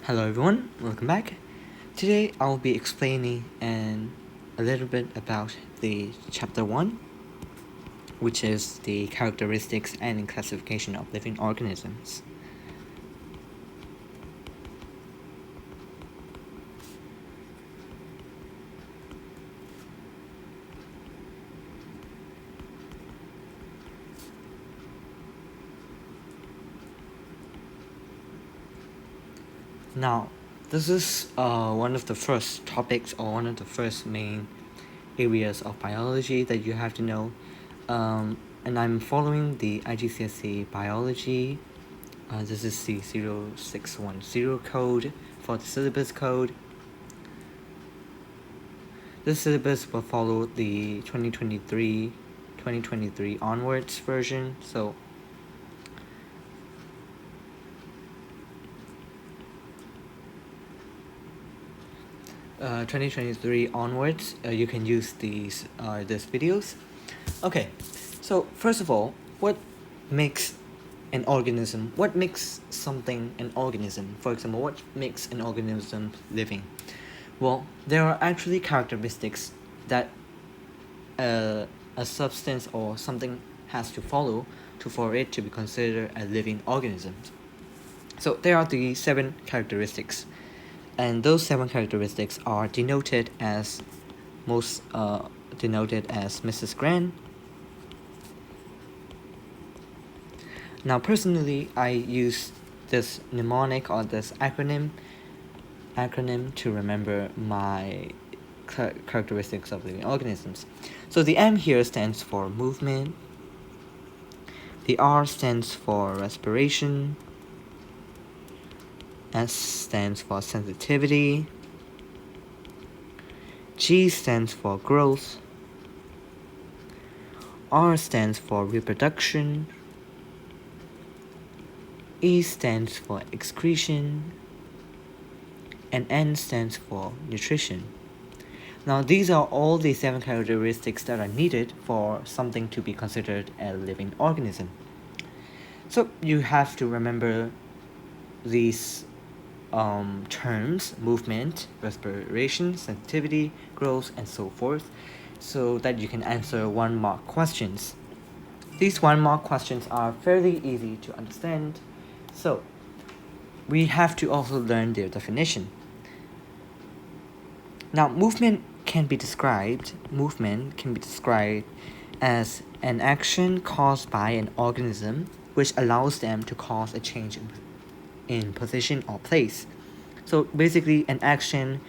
Hello everyone, welcome back. Today I'll be explaining a little bit about the chapter 1, which is the characteristics and classification of living organisms. Now, this is one of the first topics or one of the first main areas of biology that you have to know. And I'm following the IGCSE biology. This is the 0610 code for the syllabus code. This syllabus will follow the 2023 onwards version. So 2023 onwards, you can use these videos. Okay, so first of all, what makes an organism? What makes something an organism? For example, what makes an organism living? Well, there are actually characteristics that a substance or something has to follow for it to be considered a living organism. So there are the 7 characteristics, and those 7 characteristics are denoted as Mrs. Grant. Now personally, I use this mnemonic or this acronym to remember my characteristics of living organisms. So the M here stands for movement, the R stands for respiration, S stands for sensitivity, G stands for growth, R stands for reproduction, E stands for excretion, and N stands for nutrition. Now these are all the 7 characteristics that are needed for something to be considered a living organism. So you have to remember these terms: movement, respiration, sensitivity, growth, and so forth, so that you can answer 1-mark questions. These 1-mark questions are fairly easy to understand, so we have to also learn their definition. Now, movement can be described as an action caused by an organism which allows them to cause a change in position or place. So basically, an action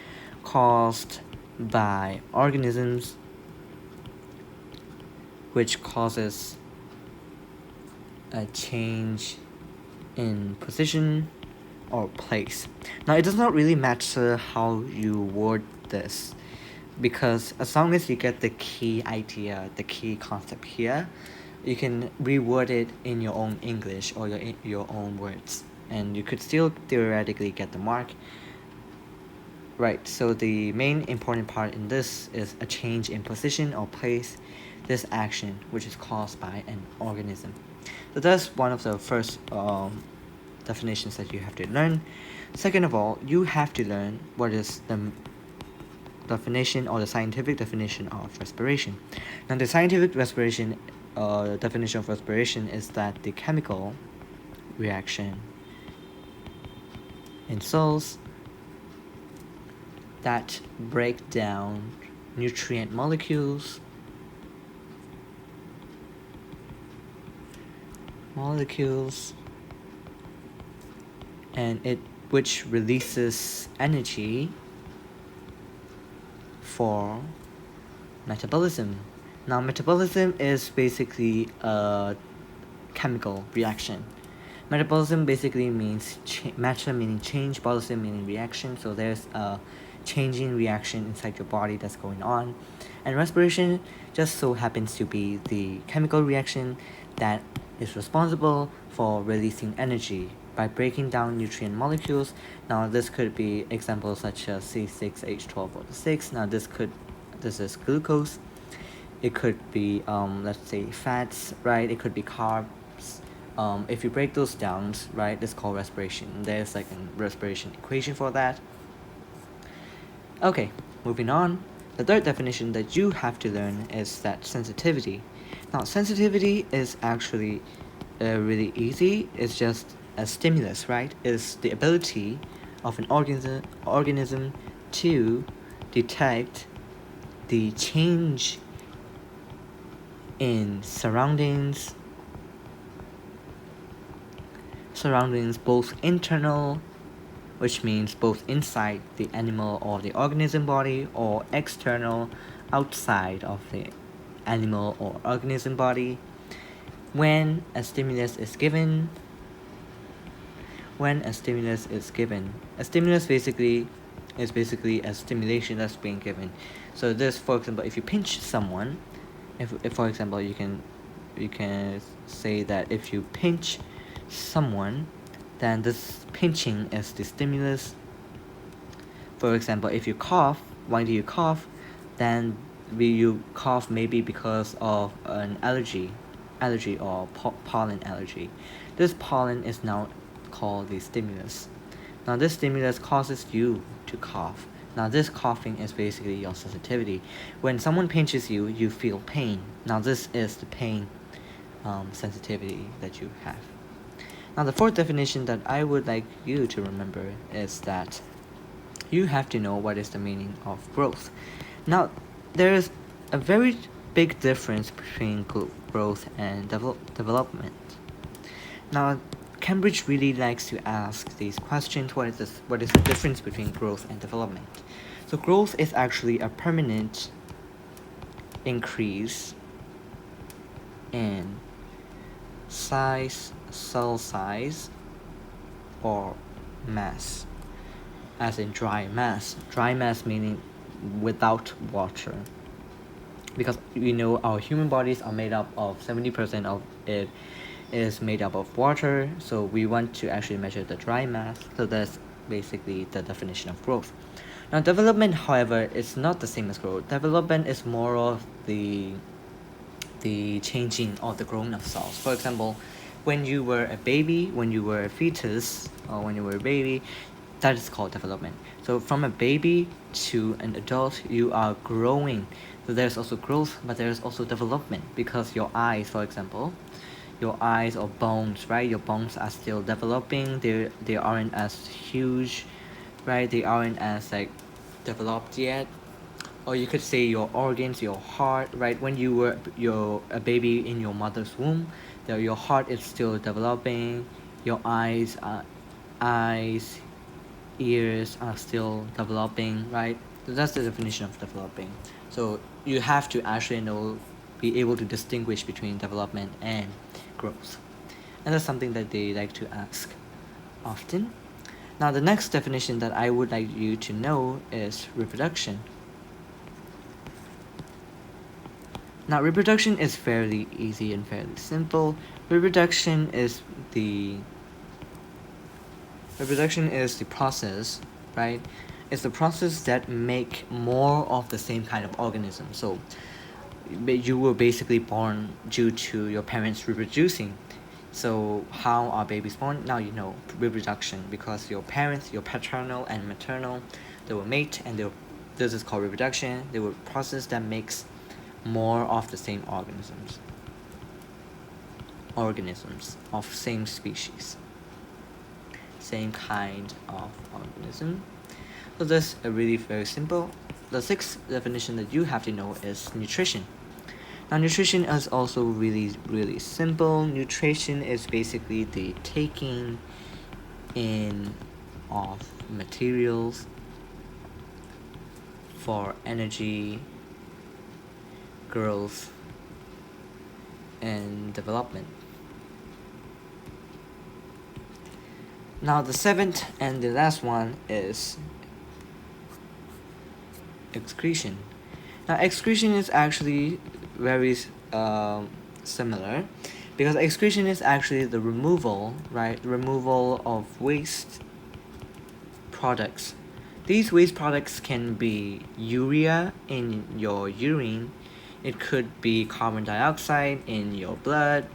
caused by organisms which causes a change in position or place. Now, it does not really matter how you word this, because as long as you get the key idea, the key concept here, you can reword it in your own English or your own words, and you could still theoretically get the mark. Right, so the main important part in this is a change in position or place, this action which is caused by an organism. So that's one of the first definitions that you have to learn. Second of all, you have to learn what is the definition or the scientific definition of respiration. Now the scientific definition of respiration is that the chemical reaction in cells that break down nutrient molecules and which releases energy for metabolism. Now metabolism is basically a chemical reaction. Metabolism basically means meta meaning change, bolism meaning reaction, so there's a changing reaction inside your body that's going on, and respiration just so happens to be the chemical reaction that is responsible for releasing energy by breaking down nutrient molecules. Now this could be examples such as C6H12O6. Now this is glucose. It could be let's say fats, right? It could be carbs, If you break those down, right, it's called respiration. There's like a respiration equation for that. Okay, moving on. The third definition that you have to learn is that sensitivity. Now, sensitivity is actually really easy. It's just a stimulus, right? It's the ability of an organism to detect the change in surroundings, both internal, which means both inside the animal or the organism body, or external, outside of the animal or organism body. When a stimulus is given, a stimulus basically is basically a stimulation that's being given. So this, for example, if you pinch someone, if for example you can say that if you pinch someone, then this pinching is the stimulus. For example, if you cough, why do you cough? Then you cough maybe because of an allergy or pollen allergy. This pollen is now called the stimulus. Now this stimulus causes you to cough. Now this coughing is basically your sensitivity. When someone pinches you, you feel pain. Now this is the pain sensitivity that you have. Now the fourth definition that I would like you to remember is that you have to know what is the meaning of growth. Now, there is a very big difference between growth and development. Now, Cambridge really likes to ask these questions. What is the difference between growth and development? So growth is actually a permanent increase in cell size, or mass, as in dry mass. Dry mass meaning without water. Because our human bodies are made up of 70% of it is made up of water, so we want to actually measure the dry mass. So that's basically the definition of growth. Now development, however, is not the same as growth. Development is more of the changing of the grown-up cells. For example, when you were a baby, when you were a fetus, or when you were a baby, that is called development. So from a baby to an adult, you are growing. So there's also growth, but there's also development, because your eyes, for example, your eyes or bones, right? Your bones are still developing. They aren't as huge, right? They aren't as developed yet. Or you could say your organs, your heart, right? When you were a baby in your mother's womb, your heart is still developing. Your eyes, ears are still developing, right? So that's the definition of developing. So you have to actually be able to distinguish between development and growth. And that's something that they like to ask often. Now the next definition that I would like you to know is reproduction. Now reproduction is fairly easy and fairly simple. Reproduction is the process, right? It's the process that make more of the same kind of organism. So you were basically born due to your parents reproducing. So how are babies born? Now you know reproduction, because your parents, your paternal and maternal, they will mate, and this is called reproduction. They will process that makes more of the same organisms of same species, same kind of organism. So that's a really very simple. The sixth definition that you have to know is nutrition. Now nutrition is also really, really simple. Nutrition is basically the taking in of materials for energy, growth, and development. Now the seventh and the last one is excretion. Now excretion is actually very similar, because excretion is actually the removal of waste products. These waste products can be urea in your urine, it could be carbon dioxide in your blood,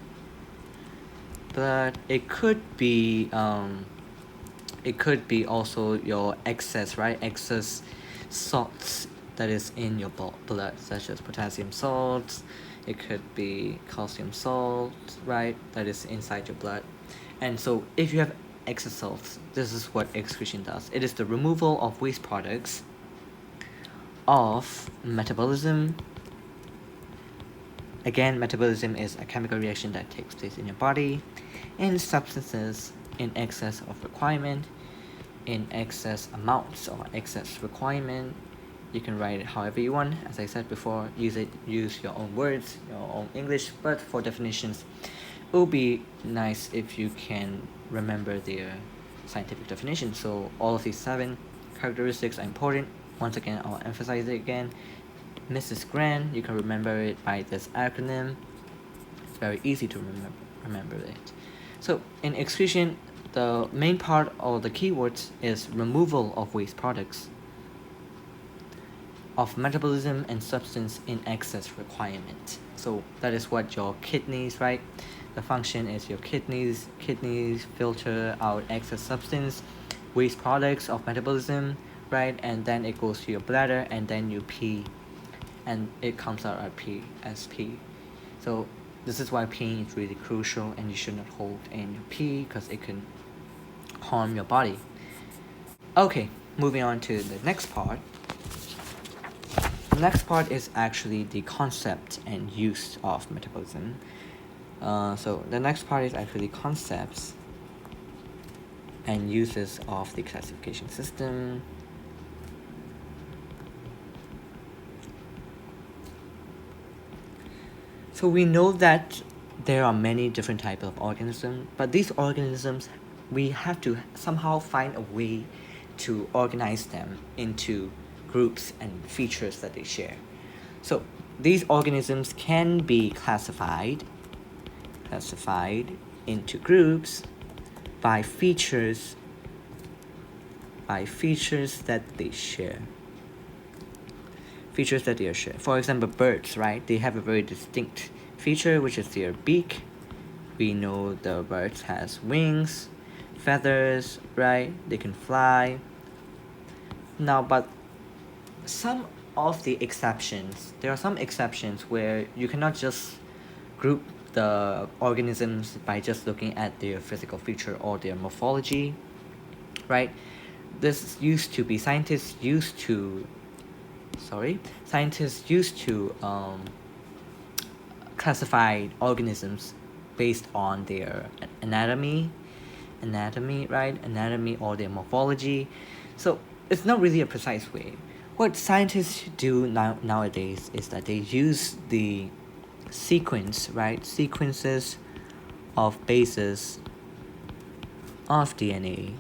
blood. It could be also your excess, right? Excess salts that is in your blood, such as potassium salts. It could be calcium salt, right? That is inside your blood. And so if you have excess salts, this is what excretion does. It is the removal of waste products of metabolism. Again, metabolism is a chemical reaction that takes place in your body, and substances in excess of requirement, in excess amounts or excess requirement. You can write it however you want. As I said before, use your own words, your own English, but for definitions, it would be nice if you can remember their scientific definition. So all of these 7 characteristics are important. Once again, I'll emphasize it again. Mrs. Grant, you can remember it by this acronym. It's very easy to remember it. So in excretion, the main part or the keywords is removal of waste products of metabolism and substance in excess requirement. So that is what your kidneys, right? The function is your kidneys filter out excess substance, waste products of metabolism, right? And then it goes to your bladder, and then you pee, and it comes out as pee. So this is why peeing is really crucial, and you should not hold in your pee because it can harm your body. Okay, moving on to the next part. The next part is actually the concept and use of metabolism. So the next part is actually concepts and uses of the classification system. So we know that there are many different types of organisms, but these organisms, we have to somehow find a way to organize them into groups and features that they share. So these organisms can be classified into groups by features that they share. For example, birds, right? They have a very distinct feature, which is their beak. We know the birds has wings, feathers, right? They can fly. Now, but there are some exceptions where you cannot just group the organisms by just looking at their physical feature or their morphology, right? Scientists used to classify organisms based on their anatomy, right? Anatomy or their morphology. So it's not really a precise way. What scientists do nowadays is that they use the sequences of bases of DNA.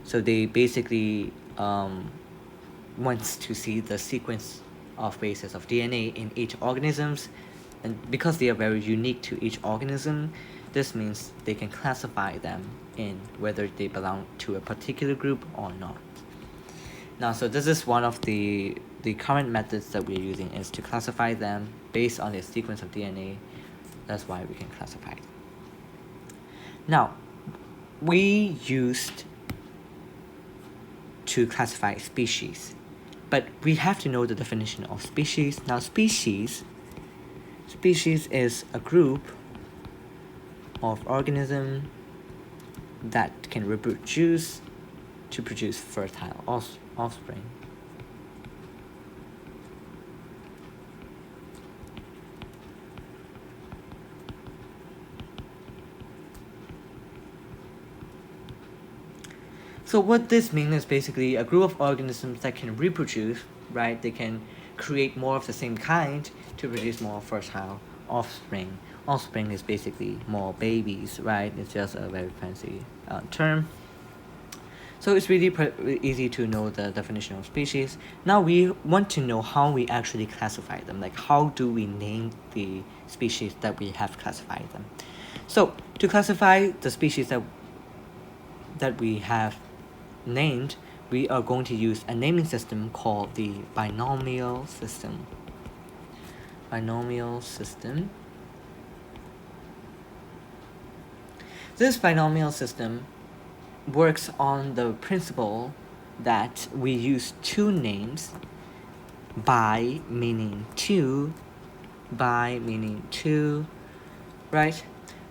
So they basically wants to see the sequence of bases of DNA in each organisms, and because they are very unique to each organism, this means they can classify them in whether they belong to a particular group or not. Now, so this is one of the current methods that we're using, is to classify them based on their sequence of DNA. That's why we can classify them. Now, we used to classify species, but we have to know the definition of species. Now, species is a group of organisms that can reproduce to produce fertile offspring. So what this means is basically a group of organisms that can reproduce, right? They can create more of the same kind to produce more fertile offspring. Offspring is basically more babies, right? It's just a very fancy term. So it's really easy to know the definition of species. Now we want to know how we actually classify them. Like, how do we name the species that we have classified them? So to classify the species that we have named, we are going to use a naming system called the binomial system. This binomial system works on the principle that we use two names, by meaning two, right?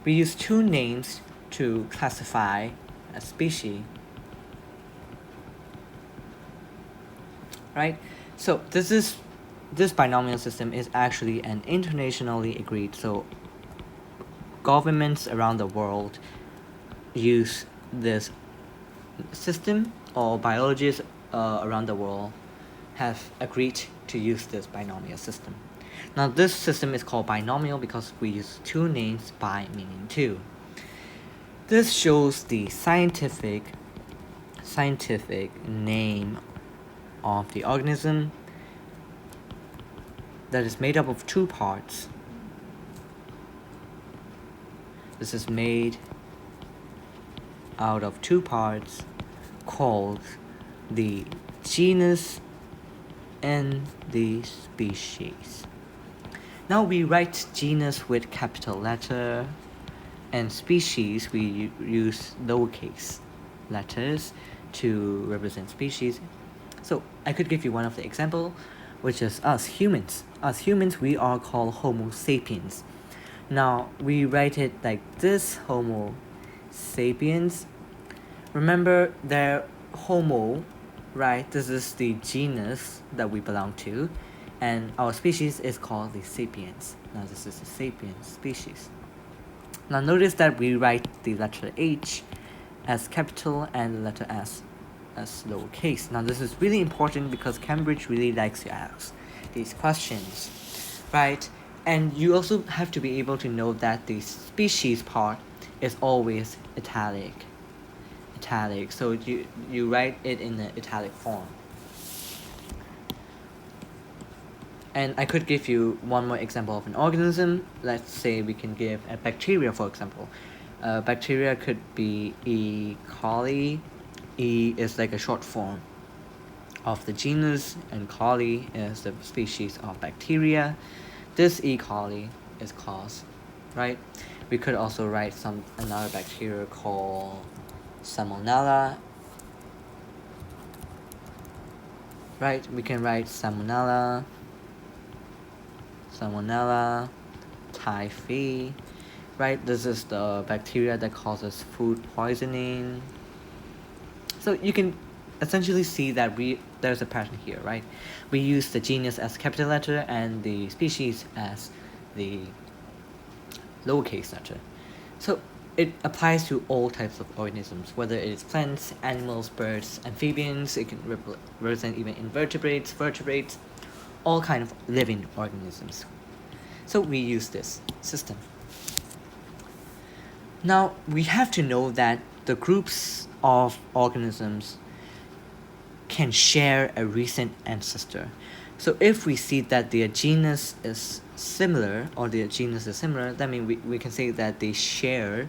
We use two names to classify a species, right? So this binomial system is actually an internationally agreed, so governments around the world use this system, or biologists around the world have agreed to use this binomial system. Now this system is called binomial because we use two names, by meaning two. This shows the scientific name of the organism that is made up of two parts. This is made out of two parts called the genus and the species. Now we write genus with capital letter, and species we use lowercase letters to represent species. So I could give you one of the example, which is us humans. Us humans, we are called Homo sapiens. Now we write it like this, Homo sapiens. Remember, they're Homo, right? This is the genus that we belong to, and our species is called the sapiens. Now this is the sapiens species. Now notice that we write the letter H as capital and the letter S as lowercase. Now this is really important because Cambridge really likes to ask these questions, right? And you also have to be able to know that the species part is always italic. So you write it in the italic form. And I could give you one more example of an organism. Let's say we can give a bacteria, for example. Bacteria could be E. coli. E is like a short form of the genus, and coli is the species of bacteria. This E. coli is cause, right? We could also write another bacteria called Salmonella, right? We can write Salmonella typhi, right? This is the bacteria that causes food poisoning. So you can essentially see that there's a pattern here, right? We use the genus as capital letter and the species as the lowercase letter. So it applies to all types of organisms, whether it is plants, animals, birds, amphibians. It can represent even invertebrates, vertebrates, all kind of living organisms. So we use this system. Now we have to know that the groups of organisms can share a recent ancestor. So if we see that their genus is similar, that means we can say that they share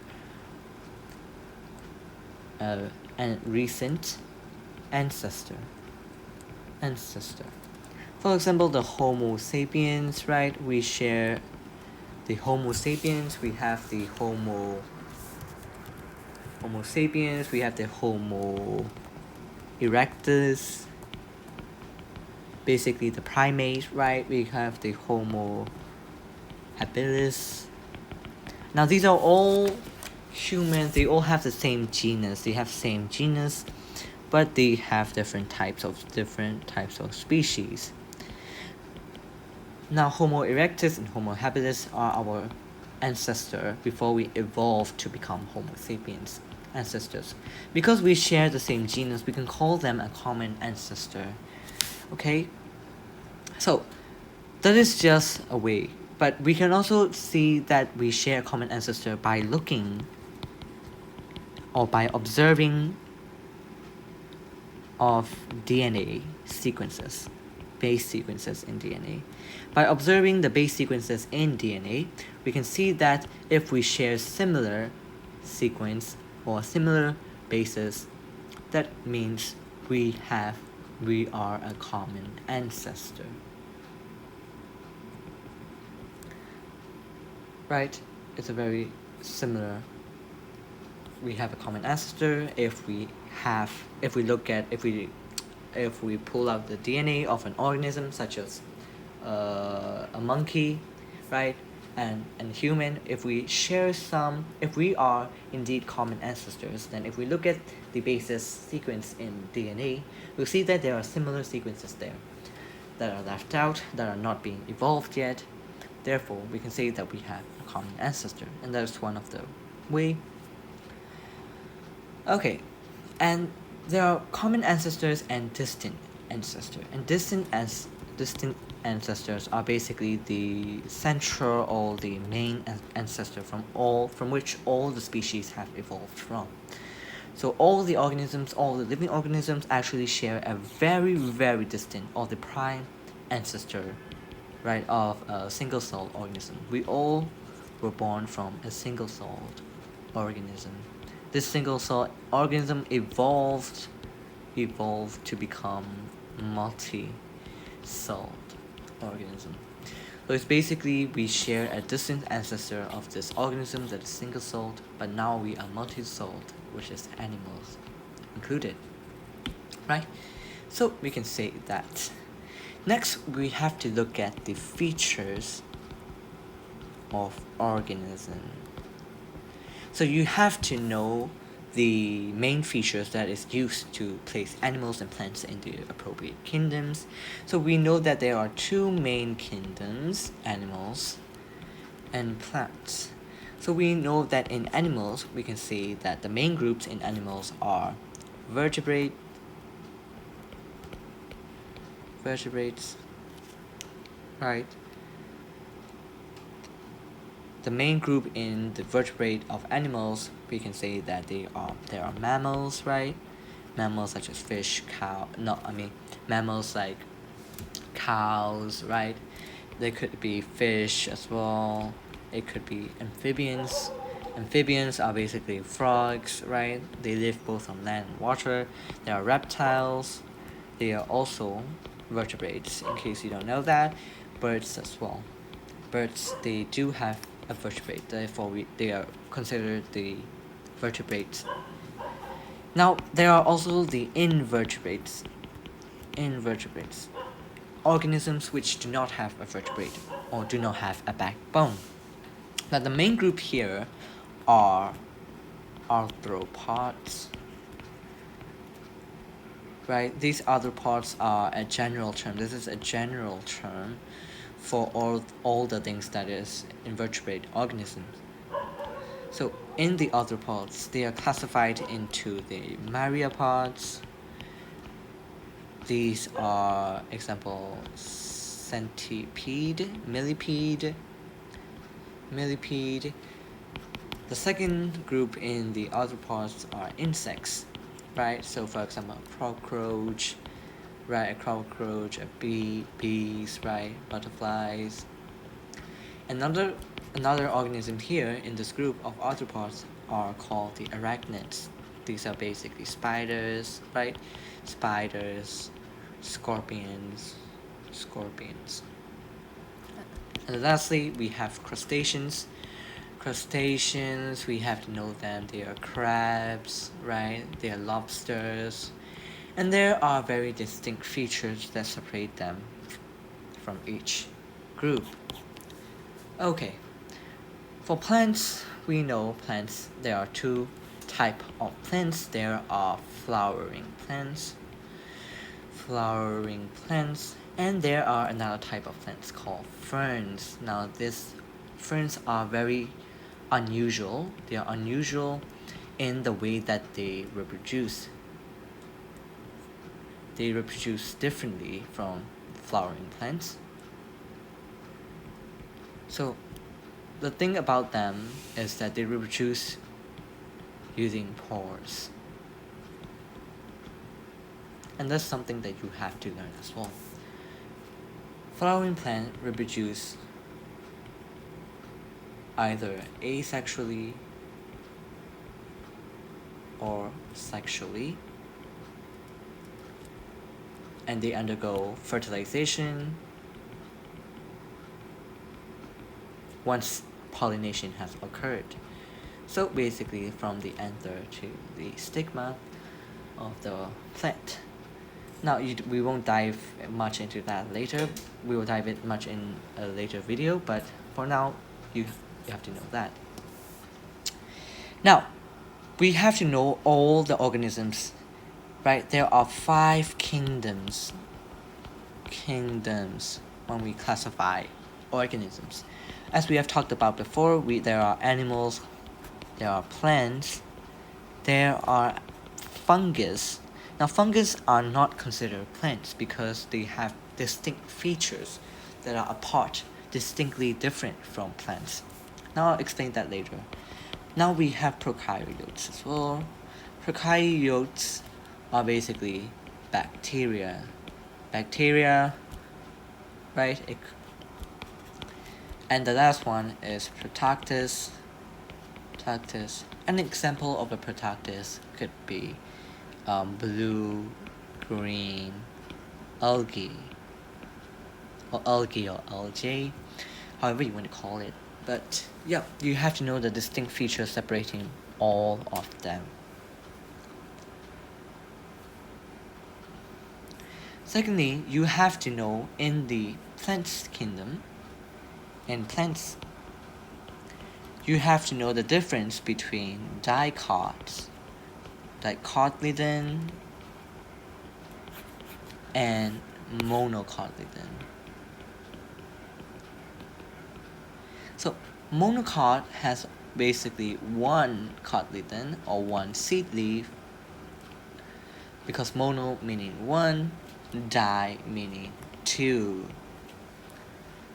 a recent ancestor. For example, the Homo sapiens, right? We share the Homo sapiens. We have the Homo sapiens. We have the Homo erectus. Basically, the primate, right? We have the Homo habilis. Now, these are all humans. They all have the same genus. But they have different types of species. Now, Homo erectus and Homo habilis are our ancestor before we evolved to become Homo sapiens ancestors. Because we share the same genus, we can call them a common ancestor. Okay? So, that is just a way. But we can also see that we share a common ancestor by looking or by observing of DNA sequences, base sequences in DNA. By observing the base sequences in DNA, we can see that if we share similar sequence or similar bases, that means we are a common ancestor. Right? It's a very similar we have a common ancestor if we pull out the DNA of an organism such as a monkey, right, and human. If we are indeed common ancestors, then if we look at the basis sequence in DNA, we'll see that there are similar sequences there that are left out, that are not being evolved yet. Therefore, we can say that we have a common ancestor, and that's one of the way. Okay, and there are common ancestors and distant ancestors. And distant ancestors are basically the central or the main ancestor from which all the species have evolved from. So all the living organisms actually share a very, very distant or the prime ancestor, right, of a single-celled organism. We all were born from a single-celled organism. This single-celled organism evolved to become multi-celled organism. So it's basically we share a distant ancestor of this organism that is single-celled, but now we are multi-celled, which is animals included, right? So we can say that. Next, we have to look at the features of organism. So you have to know the main features that is used to place animals and plants in the appropriate kingdoms. So we know that there are two main kingdoms, animals and plants. So we know that in animals, we can say that the main groups in animals are vertebrates, right? The main group in the vertebrate of animals, we can say that there are mammals, right? Mammals such as fish, mammals like cows, right? There could be fish as well. It could be amphibians. Amphibians are basically frogs, right? They live both on land and water. There are reptiles. They are also vertebrates, in case you don't know that. Birds as well. Birds, they do have a vertebrate, therefore they are considered the vertebrates. Now, there are also the invertebrates. Organisms which do not have a vertebrate or do not have a backbone. Now, the main group here are arthropods, right? These arthropods are a general term. This is a general term for all the things that is invertebrate organisms. So in the arthropods, they are classified into the myriapods. These are example centipede, millipede. The second group in the arthropods are insects, right? So for example, cockroach, right? A cockroach, bees, right? Butterflies. Another organism here in this group of arthropods are called the arachnids. These are basically spiders, right? Spiders, scorpions. And lastly, we have crustaceans. We have to know them. They are crabs, right? They are lobsters. And there are very distinct features that separate them from each group. Okay, for plants, we know plants, there are two types of plants. There are flowering plants, and there are another type of plants called ferns. Now, these ferns are very unusual. They are unusual in the way that they reproduce. They reproduce differently from flowering plants. So the thing about them is that they reproduce using pores. And that's something that you have to learn as well. Flowering plants reproduce either asexually or sexually, and they undergo fertilization once pollination has occurred. So basically from the anther to the stigma of the plant. Now we won't dive much into that later. We will dive it much in a later video, but for now you have to know that. Now we have to know all the organisms, right? There are 5 kingdoms when we classify organisms. As we have talked about before, there are animals, there are plants, there are fungus. Now fungus are not considered plants because they have distinct features that are apart, distinctly different from plants. Now I'll explain that later. Now we have prokaryotes as well. Prokaryotes are basically bacteria. Right? And the last one is Protactus. An example of a Protactus could be blue, green, algae, or algae, however you want to call it. But yeah, you have to know the distinct features separating all of them. Secondly, you have to know in the plants kingdom, you have to know the difference between dicotyledon and monocotyledon. So monocot has basically one cotyledon or one seed leaf, because mono meaning one, di meaning two.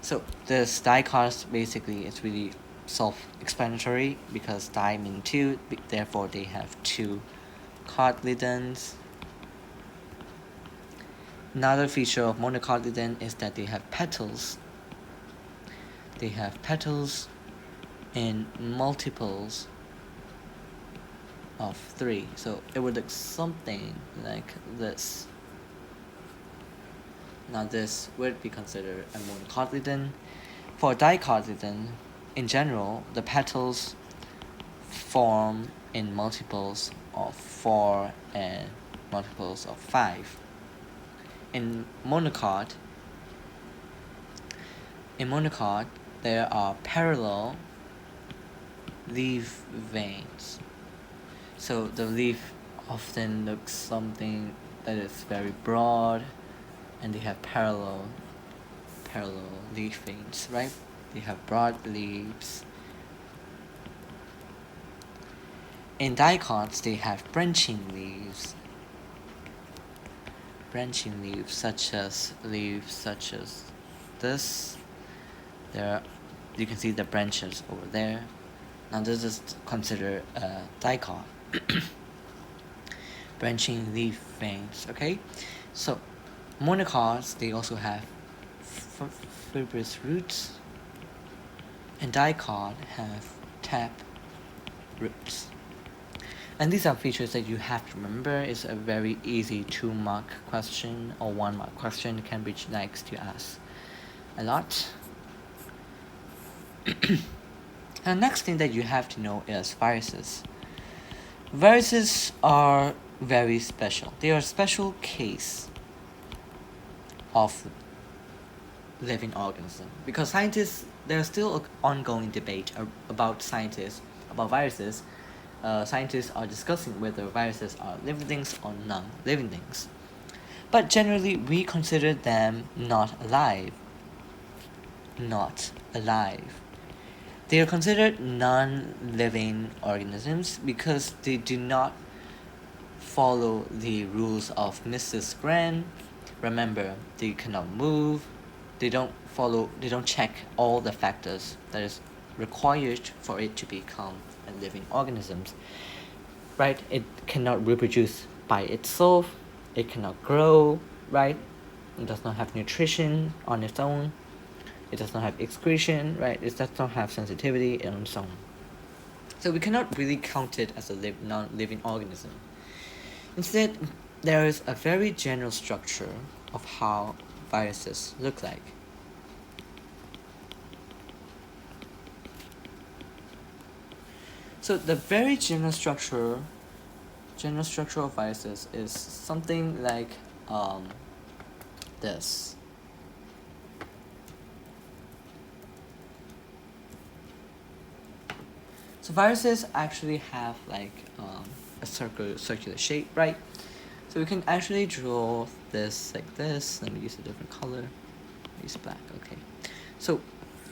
So this dicot basically is really self-explanatory because di means two, therefore they have 2 cotyledons. Another feature of monocotyledon is that they have petals. They have petals in multiples of 3. So it would look something like this. Now this would be considered a monocotyledon. For dicotyledon, in general, the petals form in multiples of 4 and multiples of 5. In monocot, there are parallel leaf veins. So the leaf often looks something that is very broad, and they have parallel leaf veins, right? They have broad leaves. In dicots, they have branching leaves, such as this. You can see the branches over there. Now this is considered a dicot. Branching leaf veins, okay? So monocots, they also have fibrous roots, and dicot have tap roots. And these are features that you have to remember. It's a very easy 2-mark question or 1-mark question. Cambridge likes to ask a lot. And the next thing that you have to know is viruses. Viruses are very special. They are a special case of living organism, because there's still an ongoing debate about viruses. Scientists are discussing whether viruses are living things or non-living things. But generally, we consider them not alive. They are considered non-living organisms because they do not follow the rules of Mrs. Grant. Remember, they cannot move. They don't check all the factors that is required for it to become a living organism. Right? It cannot reproduce by itself. It cannot grow, right? It does not have nutrition on its own. It does not have excretion, right? It does not have sensitivity and so on. So we cannot really count it as a non-living organism. Instead, there is a very general structure of how viruses look like. So the very general structure of viruses is something like this. So viruses actually have like a circular shape, right? So we can actually draw this like this. Let me use a different color. Use black. Okay. So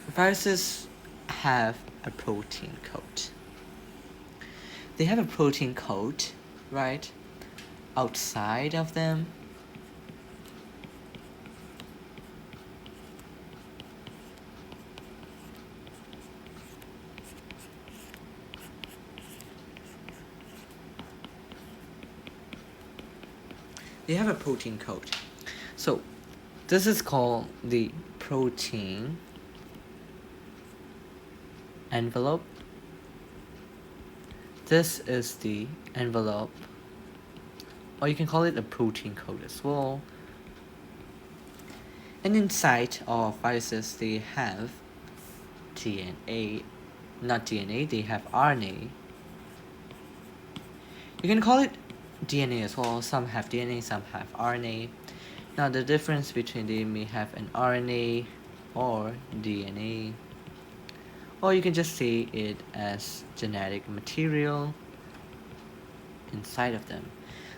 viruses have a protein coat. They have a protein coat, right? Outside of them. They have a protein coat. So this is called the protein envelope. This is the envelope, or you can call it a protein coat as well. And inside of viruses, they have DNA, not DNA, they have RNA. You can call it DNA as well. Some have DNA, some have RNA. Now the difference between they may have an RNA or DNA, or you can just say it as genetic material inside of them.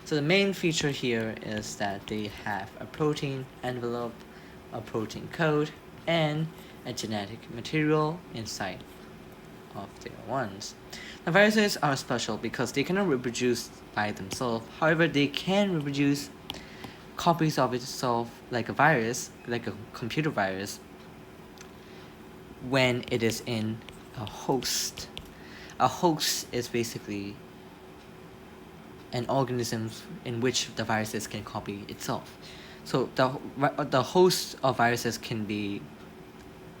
So the main feature here is that they have a protein envelope, a protein coat, and a genetic material inside of their ones. Now viruses are special because they cannot reproduce by themselves. However, they can reproduce copies of itself like a virus, like a computer virus, when it is in a host. A host is basically an organism in which the viruses can copy itself. So the host of viruses can be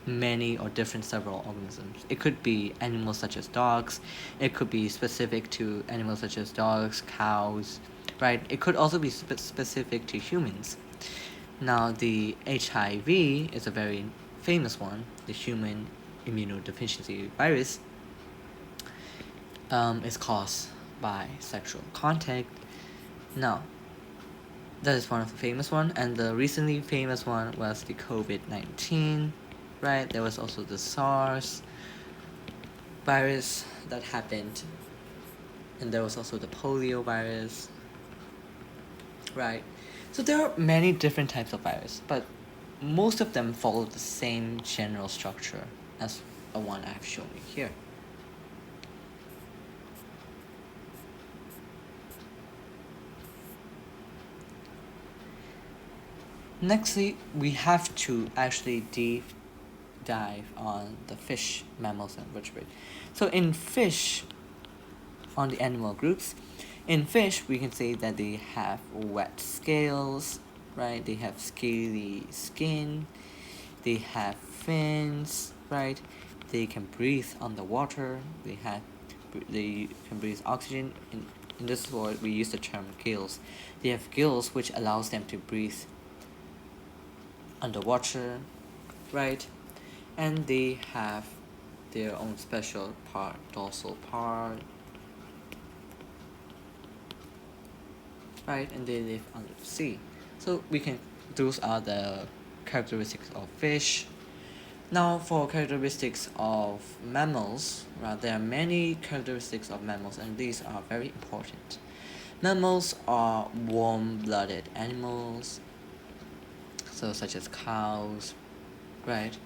many or different several organisms. It could be animals such as dogs. It could be specific to animals such as dogs, cows, right? It could also be specific to humans. Now the HIV is a very famous one, the human immunodeficiency virus. Is caused by sexual contact. Now, that is one of the famous one, and the recently famous one was the COVID-19, right? There was also the SARS virus that happened, and there was also the polio virus, right? So there are many different types of virus, but most of them follow the same general structure as the one I've shown you here. Nextly, we have to actually deep dive on the fish, mammals, and vertebrates. So in fish, on the animal groups, in fish we can say that they have wet scales, right? They have scaly skin, they have fins, right? They can breathe underwater. They can breathe oxygen. In this word, we use the term gills. They have gills which allows them to breathe underwater, right? And they have their own special part, dorsal part, right? And they live under the sea. So those are the characteristics of fish. Now for characteristics of mammals, right, there are many characteristics of mammals, and these are very important. Mammals are warm-blooded animals, so such as cows, right?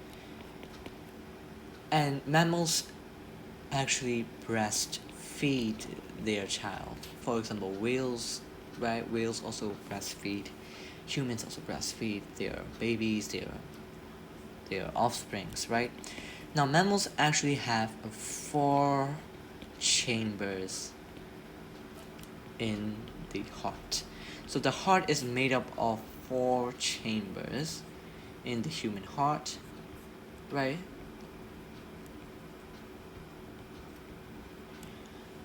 And mammals actually breastfeed their child. For example, whales, right? Whales also breastfeed. Humans also breastfeed their babies, their offsprings, right? Now, mammals actually have 4 chambers in the heart. So the heart is made up of 4 chambers in the human heart, right?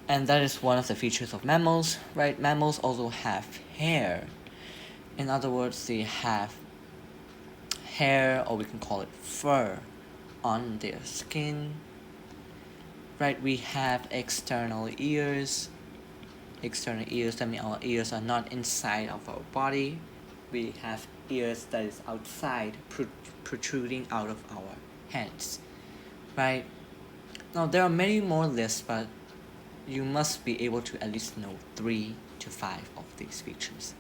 And that is one of the features of mammals, right? Mammals also have hair. In other words, they have hair, or we can call it fur, on their skin, right? We have external ears. External ears, that means our ears are not inside of our body. We have ears that is outside, protruding out of our heads, right? Now there are many more lists, but you must be able to at least know 3 to 5 of these features.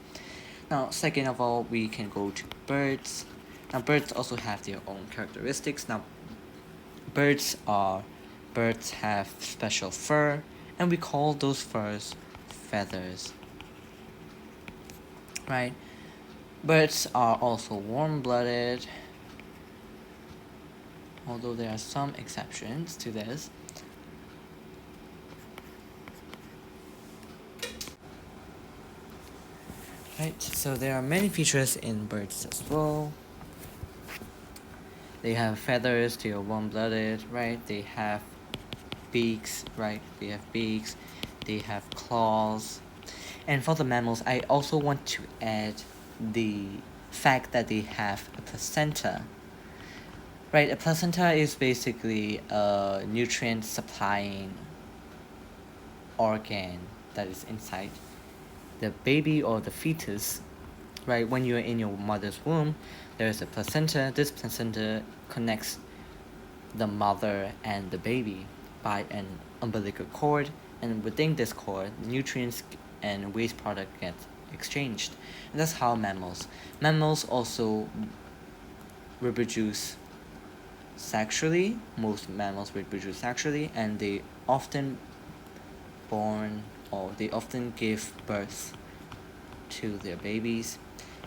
Now, second of all, we can go to birds. Now, birds also have their own characteristics. Now, birds have special fur, and we call those furs feathers, right? Birds are also warm-blooded, although there are some exceptions to this. Right, so there are many features in birds as well. They have feathers, they are warm-blooded, right? They have beaks, right? They have beaks, they have claws. And for the mammals, I also want to add the fact that they have a placenta. Right, a placenta is basically a nutrient supplying organ that is inside the baby or the fetus. Right, when you're in your mother's womb, there is a placenta. This placenta connects the mother and the baby by an umbilical cord, and within this cord, nutrients and waste product get exchanged. And that's how mammals also reproduce sexually. Most mammals reproduce sexually, and they often give birth to their babies.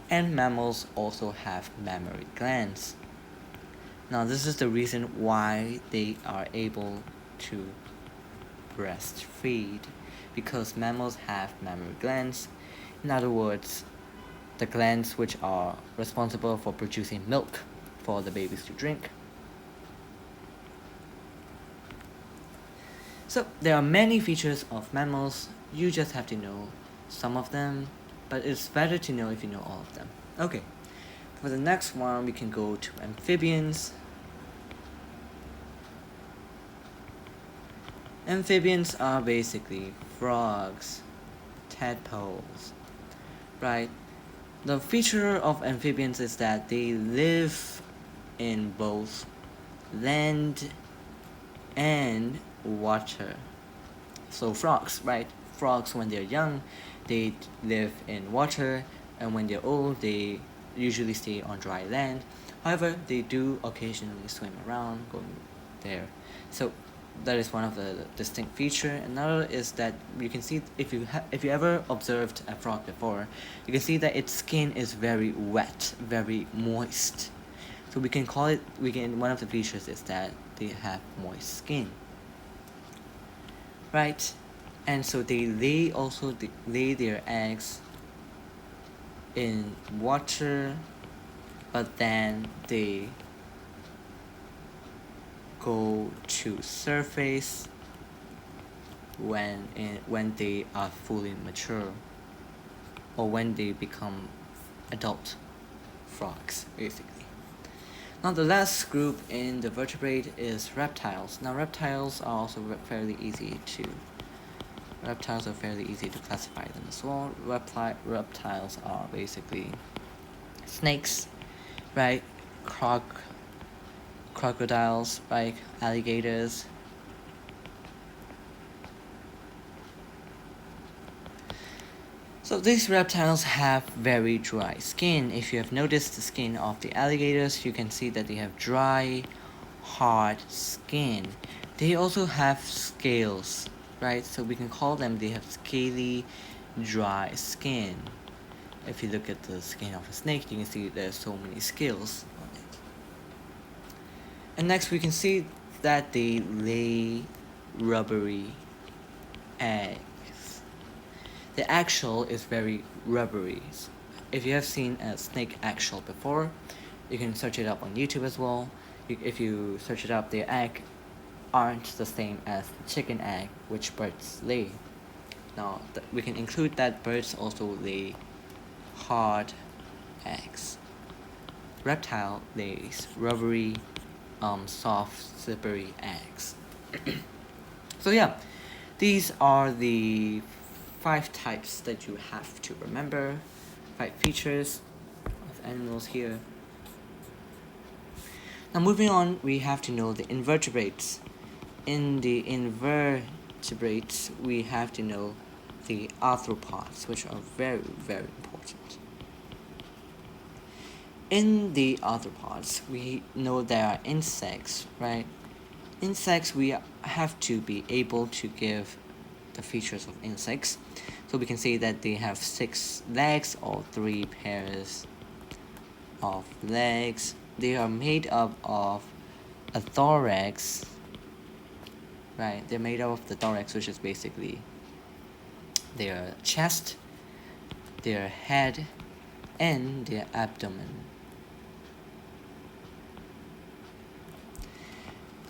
And mammals also have mammary glands. Now, this is the reason why they are able to breastfeed, because mammals have mammary glands. In other words, the glands which are responsible for producing milk for the babies to drink. So there are many features of mammals. You just have to know some of them, but it's better to know if you know all of them. Okay, for the next one, we can go to amphibians. Amphibians are basically frogs, tadpoles, right? The feature of amphibians is that they live in both land and water. So frogs, right? Frogs, when they're young, they live in water, and when they're old, they usually stay on dry land. However, they do occasionally swim around, going there. So that is one of the distinct feature. Another is that you can see, if you ever observed a frog before, you can see that its skin is very wet, very moist. So one of the features is that they have moist skin, right? And so they lay their eggs in water, but then they go to surface when they are fully mature, or when they become adult frogs, basically. Now the last group in the vertebrate is reptiles. Now reptiles are also fairly easy to classify them as well. Reptiles are basically snakes, right? Crocodiles, right? Alligators. So these reptiles have very dry skin. If you have noticed the skin of the alligators, you can see that they have dry, hard skin. They also have scales, right? So we can call them, they have scaly, dry skin. If you look at the skin of a snake, you can see there's so many scales on it. And next we can see that they lay rubbery eggs. The eggshell is very rubbery. If you have seen a snake eggshell before, you can search it up on YouTube as well. If you search it up, the egg aren't the same as the chicken egg which birds lay. Now, we can include that birds also lay hard eggs. Reptile lays rubbery, soft, slippery eggs. So yeah, these are the 5 types that you have to remember, 5 features of animals here. Now moving on, we have to know the invertebrates. In the invertebrates, we have to know the arthropods, which are very, very important. In the arthropods, we know there are insects, right? Insects, we have to be able to give the features of insects. So we can say that they have 6 legs or 3 pairs of legs. They are made up of a thorax, right? They're made up of the thorax, which is basically their chest, their head, and their abdomen.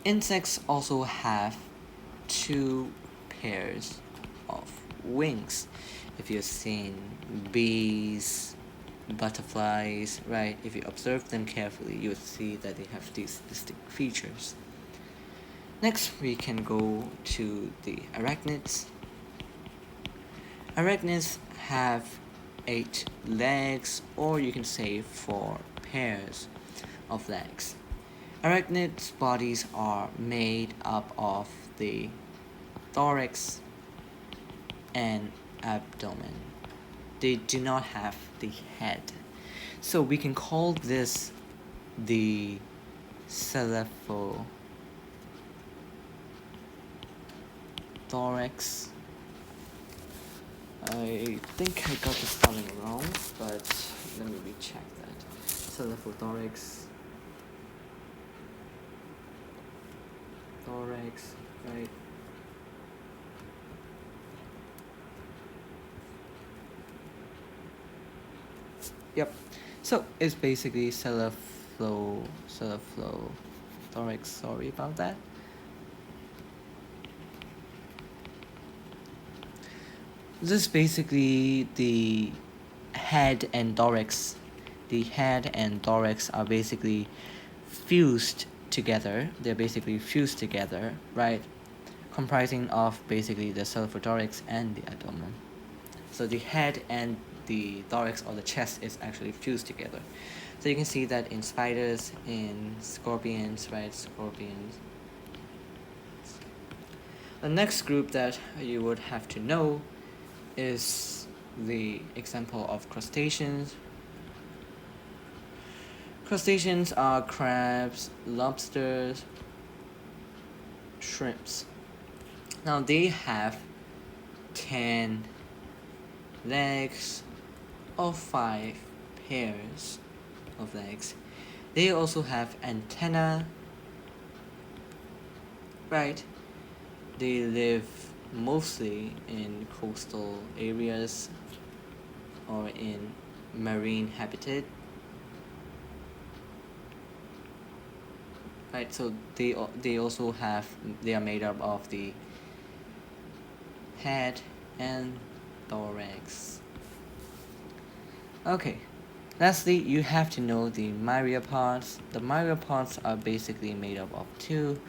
Insects also have 2 pairs of wings. If you've seen bees, butterflies, right? If you observe them carefully, you would see that they have these distinct features. Next, we can go to the arachnids. Arachnids have 8 legs, or you can say 4 pairs of legs. Arachnids' bodies are made up of the thorax and abdomen. They do not have the head. So we can call this the cephalothorax. I think I got the spelling wrong, but let me recheck that. Cephalothorax. Thorax, right? Yep. So it's basically cephalothorax. Sorry about that. This is basically the head and thorax. The head and thorax are basically fused together. They're basically fused together, right? Comprising of basically the cephalothorax and the abdomen. So the head and the thorax or the chest is actually fused together. So you can see that in spiders, in scorpions, right? Scorpions. The next group that you would have to know is the example of crustaceans. Crustaceans are crabs, lobsters, shrimps. Now they have 10 legs or 5 pairs of legs. They also have antenna, right? They live mostly in coastal areas or in marine habitat. Right, so they are made up of the head and thorax. Okay, lastly, you have to know the myriapods. The myriapods are basically made up of 2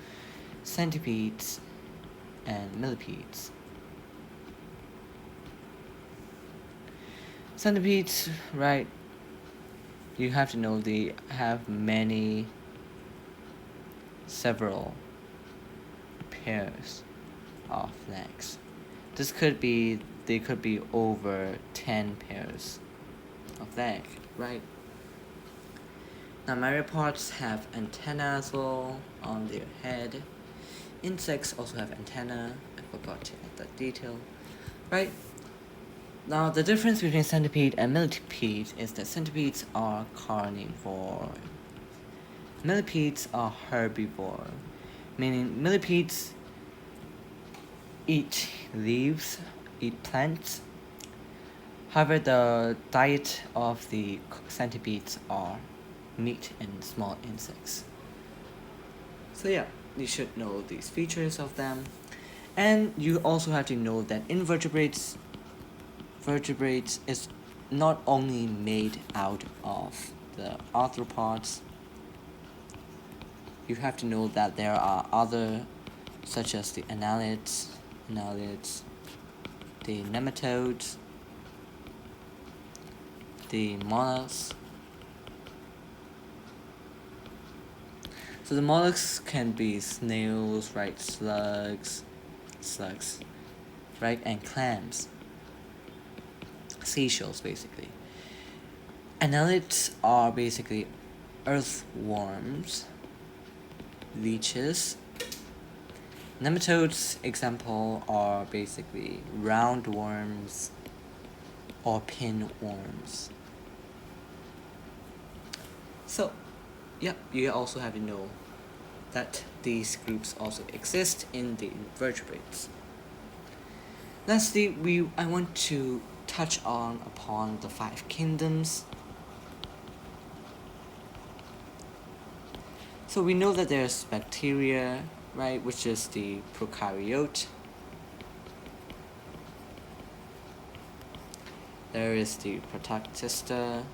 centipedes and millipedes. Centipedes, right? You have to know they have several pairs of legs. They could be over 10 pairs of legs, right? Now myriapods have antennae as well on their head. Insects also have antennae. I forgot to add that detail, right? Now the difference between centipede and millipede is that centipedes are carnivore. Millipedes are herbivore, meaning millipedes eat leaves, eat plants. However, the diet of the centipedes are meat and small insects. So yeah, you should know these features of them. And you also have to know that vertebrates is not only made out of the arthropods. You have to know that there are other such as the annelids, the nematodes, the mollusks. So the mollusks can be snails, right, slugs, right, and clams, seashells basically. Annelids are basically earthworms, leeches. Nematodes example are basically roundworms or pinworms. So, yeah, you also have to know that these groups also exist in the invertebrates. Lastly, I want to touch upon the 5 kingdoms. So we know that there's bacteria, right, which is the prokaryote. There is the protoctista,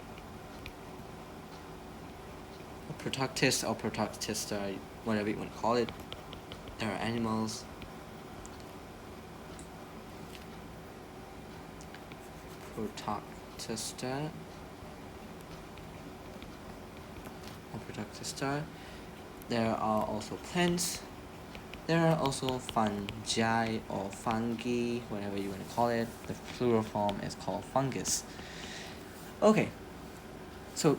protoctist or protoctista, whatever you want to call it. There are animals. Protoctista or protoctista. There are also plants. There are also fungi or fungi, whatever you want to call it. The plural form is called fungus. Okay, so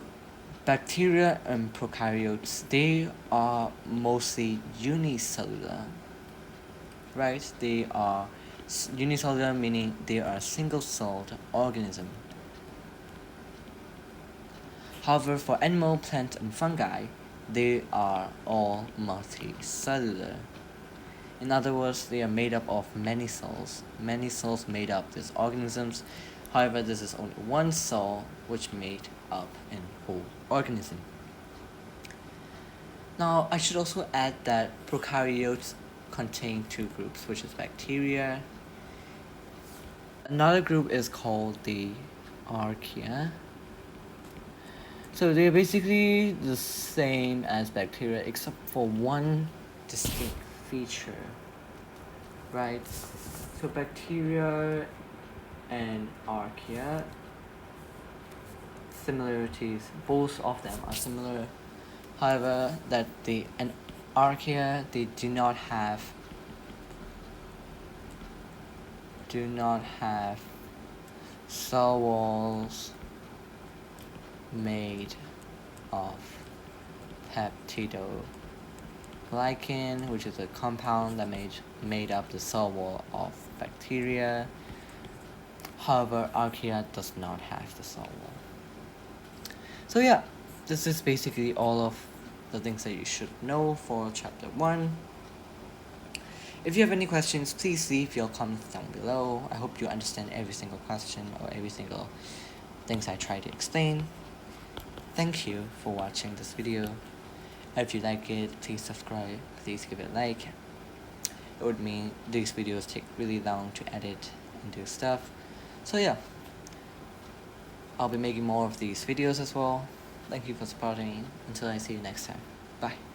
bacteria and prokaryotes, they are mostly unicellular, right? They are unicellular, meaning they are single-celled organism. However, for animal, plant, and fungi, they are all multicellular. In other words, they are made up of many cells. Many cells made up these organisms. However, this is only one cell which made up an whole organism. Now, I should also add that prokaryotes contain 2 groups, which is bacteria. Another group is called the archaea. So they're basically the same as bacteria except for one distinct feature, right? So bacteria and archaea, similarities, both of them are similar. However, that an archaea, they do not have cell walls made of peptidoglycan, which is a compound that made up the cell wall of bacteria. However, archaea does not have the cell wall. So yeah, this is basically all of the things that you should know for chapter 1. If you have any questions, please leave your comments down below. I hope you understand every single question or every single things I try to explain. Thank you for watching this video. If you like it, please subscribe, please give it a like. It would mean these videos take really long to edit and do stuff. So yeah, I'll be making more of these videos as well. Thank you for supporting me. Until I see you next time. Bye.